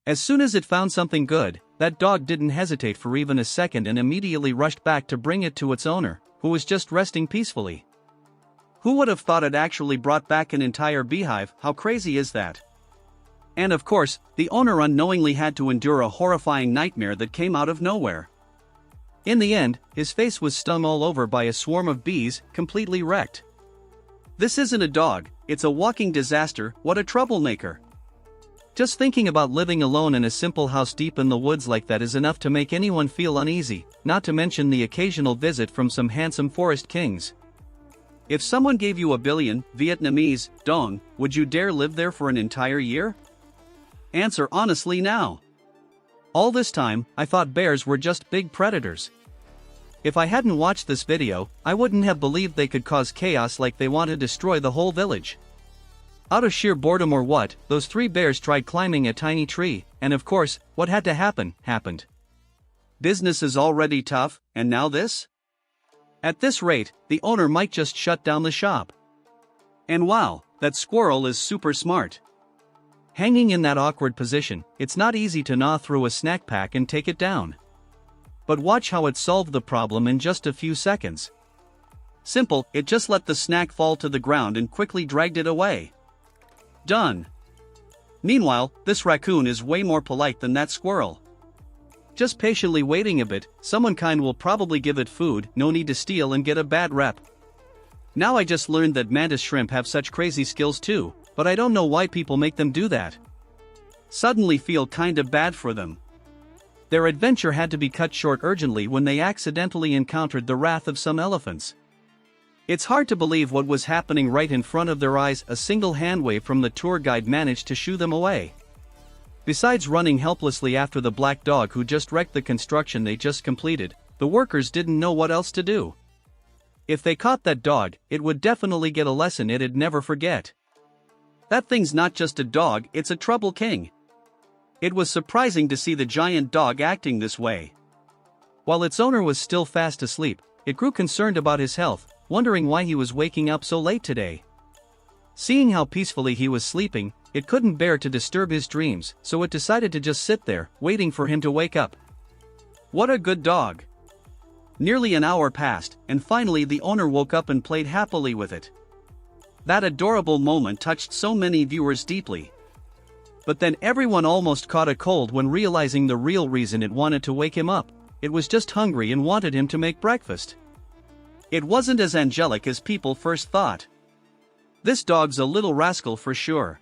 As soon as it found something good, that dog didn't hesitate for even a second and immediately rushed back to bring it to its owner, who was just resting peacefully. Who would have thought it actually brought back an entire beehive? How crazy is that? And of course, the owner unknowingly had to endure a horrifying nightmare that came out of nowhere. In the end, his face was stung all over by a swarm of bees, completely wrecked. This isn't a dog, it's a walking disaster. What a troublemaker. Just thinking about living alone in a simple house deep in the woods like that is enough to make anyone feel uneasy, not to mention the occasional visit from some handsome forest kings. If someone gave you 1 billion Vietnamese dong, would you dare live there for an entire year? Answer honestly now. All this time, I thought bears were just big predators. If I hadn't watched this video, I wouldn't have believed they could cause chaos like they want to destroy the whole village. Out of sheer boredom or what, those 3 bears tried climbing a tiny tree, and of course, what had to happen, happened. Business is already tough, and now this? At this rate, the owner might just shut down the shop. And wow, that squirrel is super smart. Hanging in that awkward position, it's not easy to gnaw through a snack pack and take it down. But watch how it solved the problem in just a few seconds. Simple, it just let the snack fall to the ground and quickly dragged it away. Done. Meanwhile, this raccoon is way more polite than that squirrel. Just patiently waiting a bit, someone kind will probably give it food, no need to steal and get a bad rep. Now I just learned that mantis shrimp have such crazy skills too, but I don't know why people make them do that. Suddenly feel kinda bad for them. Their adventure had to be cut short urgently when they accidentally encountered the wrath of some elephants. It's hard to believe what was happening right in front of their eyes. A single hand wave from the tour guide managed to shoo them away. Besides running helplessly after the black dog who just wrecked the construction they just completed, the workers didn't know what else to do. If they caught that dog, it would definitely get a lesson it'd never forget. That thing's not just a dog, it's a trouble king. It was surprising to see the giant dog acting this way. While its owner was still fast asleep, it grew concerned about his health, wondering why he was waking up so late today. Seeing how peacefully he was sleeping, it couldn't bear to disturb his dreams, so it decided to just sit there, waiting for him to wake up. What a good dog! Nearly an hour passed, and finally the owner woke up and played happily with it. That adorable moment touched so many viewers deeply. But then everyone almost caught a cold when realizing the real reason it wanted to wake him up. It was just hungry and wanted him to make breakfast. It wasn't as angelic as people first thought. This dog's a little rascal for sure.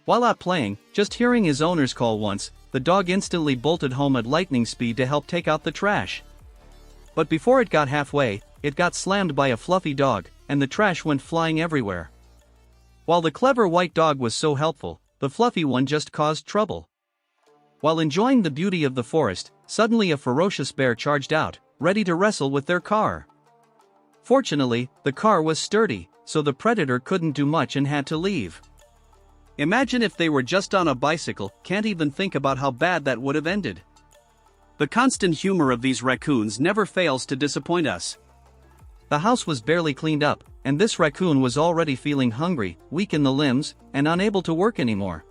While out playing, just hearing his owner's call once, the dog instantly bolted home at lightning speed to help take out the trash. But before it got halfway, it got slammed by a fluffy dog, and the trash went flying everywhere. While the clever white dog was so helpful, the fluffy one just caused trouble. While enjoying the beauty of the forest, suddenly a ferocious bear charged out, ready to wrestle with their car. Fortunately, the car was sturdy, so the predator couldn't do much and had to leave. Imagine if they were just on a bicycle. Can't even think about how bad that would have ended. The constant humor of these raccoons never fails to disappoint us. The house was barely cleaned up, and this raccoon was already feeling hungry, weak in the limbs, and unable to work anymore.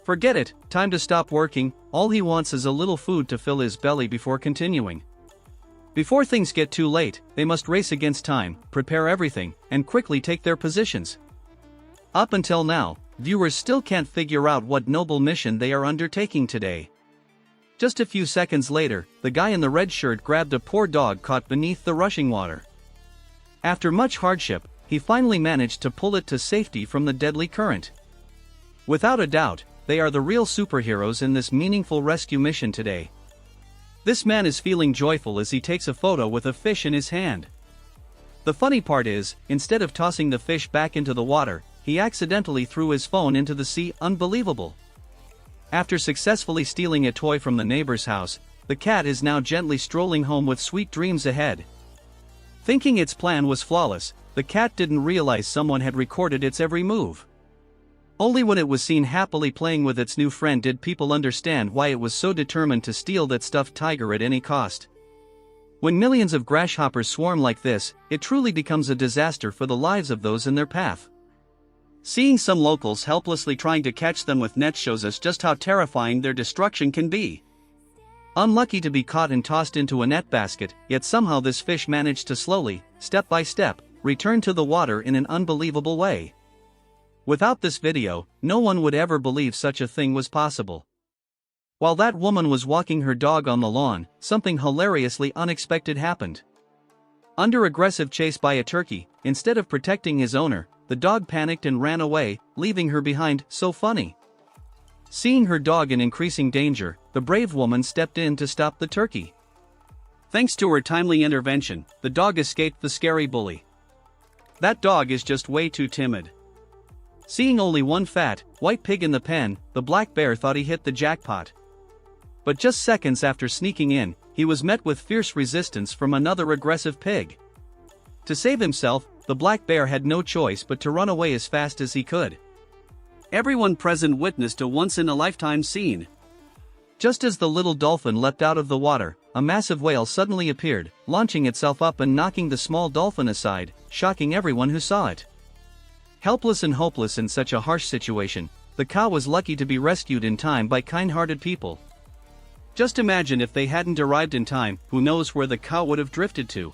Forget it, time to stop working. All he wants is a little food to fill his belly before continuing. Before things get too late, they must race against time, prepare everything, and quickly take their positions. Up until now, viewers still can't figure out what noble mission they are undertaking today. Just a few seconds later, the guy in the red shirt grabbed a poor dog caught beneath the rushing water. After much hardship, he finally managed to pull it to safety from the deadly current. Without a doubt, they are the real superheroes in this meaningful rescue mission today. This man is feeling joyful as he takes a photo with a fish in his hand. The funny part is, instead of tossing the fish back into the water, he accidentally threw his phone into the sea. Unbelievable. After successfully stealing a toy from the neighbor's house, the cat is now gently strolling home with sweet dreams ahead. Thinking its plan was flawless, the cat didn't realize someone had recorded its every move. Only when it was seen happily playing with its new friend did people understand why it was so determined to steal that stuffed tiger at any cost. When millions of grasshoppers swarm like this, it truly becomes a disaster for the lives of those in their path. Seeing some locals helplessly trying to catch them with nets shows us just how terrifying their destruction can be. Unlucky to be caught and tossed into a net basket, yet somehow this fish managed to slowly, step by step, return to the water in an unbelievable way. Without this video, no one would ever believe such a thing was possible. While that woman was walking her dog on the lawn, something hilariously unexpected happened. Under aggressive chase by a turkey, instead of protecting his owner, the dog panicked and ran away, leaving her behind. So funny. Seeing her dog in increasing danger, the brave woman stepped in to stop the turkey. Thanks to her timely intervention, the dog escaped the scary bully. That dog is just way too timid. Seeing only one fat, white pig in the pen, the black bear thought he hit the jackpot. But just seconds after sneaking in, he was met with fierce resistance from another aggressive pig. To save himself, the black bear had no choice but to run away as fast as he could. Everyone present witnessed a once-in-a-lifetime scene. Just as the little dolphin leapt out of the water, a massive whale suddenly appeared, launching itself up and knocking the small dolphin aside, shocking everyone who saw it. Helpless and hopeless in such a harsh situation, the cow was lucky to be rescued in time by kind-hearted people. Just imagine if they hadn't arrived in time, who knows where the cow would have drifted to.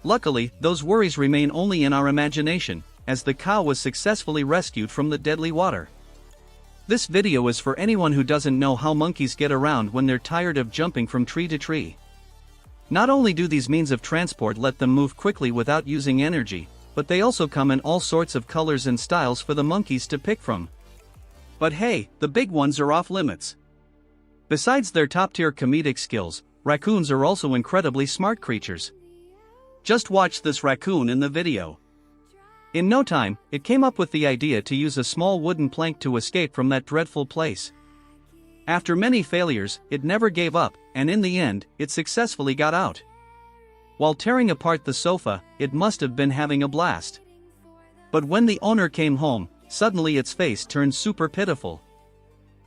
Luckily, those worries remain only in our imagination, as the cow was successfully rescued from the deadly water. This video is for anyone who doesn't know how monkeys get around when they're tired of jumping from tree to tree. Not only do these means of transport let them move quickly without using energy, but they also come in all sorts of colors and styles for the monkeys to pick from. But hey, the big ones are off limits. Besides their top-tier comedic skills, raccoons are also incredibly smart creatures. Just watch this raccoon in the video. In no time, it came up with the idea to use a small wooden plank to escape from that dreadful place. After many failures, it never gave up, and in the end, it successfully got out. While tearing apart the sofa, it must have been having a blast. But when the owner came home, suddenly its face turned super pitiful.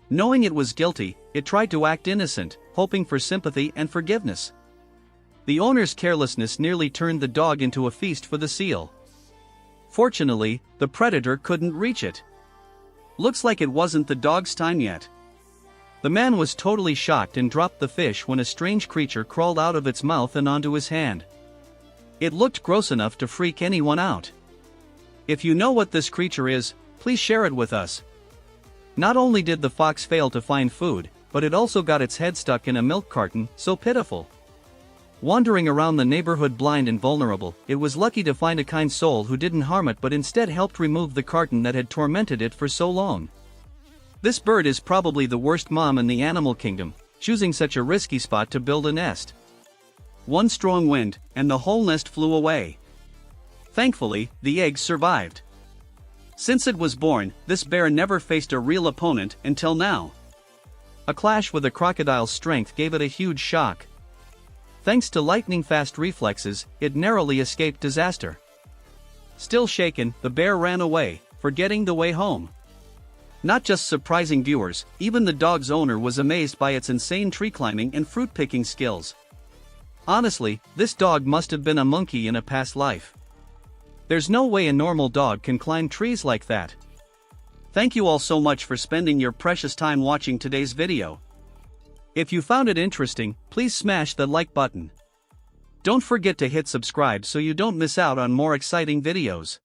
Knowing it was guilty, it tried to act innocent, hoping for sympathy and forgiveness. The owner's carelessness nearly turned the dog into a feast for the seal. Fortunately, the predator couldn't reach it. Looks like it wasn't the dog's time yet. The man was totally shocked and dropped the fish when a strange creature crawled out of its mouth and onto his hand. It looked gross enough to freak anyone out. If you know what this creature is, please share it with us. Not only did the fox fail to find food, but it also got its head stuck in a milk carton. So pitiful. Wandering around the neighborhood blind and vulnerable, it was lucky to find a kind soul who didn't harm it but instead helped remove the carton that had tormented it for so long. This bird is probably the worst mom in the animal kingdom, choosing such a risky spot to build a nest. One strong wind, and the whole nest flew away. Thankfully, the eggs survived. Since it was born, this bear never faced a real opponent until now. A clash with a crocodile's strength gave it a huge shock. Thanks to lightning-fast reflexes, it narrowly escaped disaster. Still shaken, the bear ran away, forgetting the way home. Not just surprising viewers, even the dog's owner was amazed by its insane tree climbing and fruit picking skills. Honestly, this dog must have been a monkey in a past life. There's no way a normal dog can climb trees like that. Thank you all so much for spending your precious time watching today's video. If you found it interesting, please smash the like button. Don't forget to hit subscribe so you don't miss out on more exciting videos.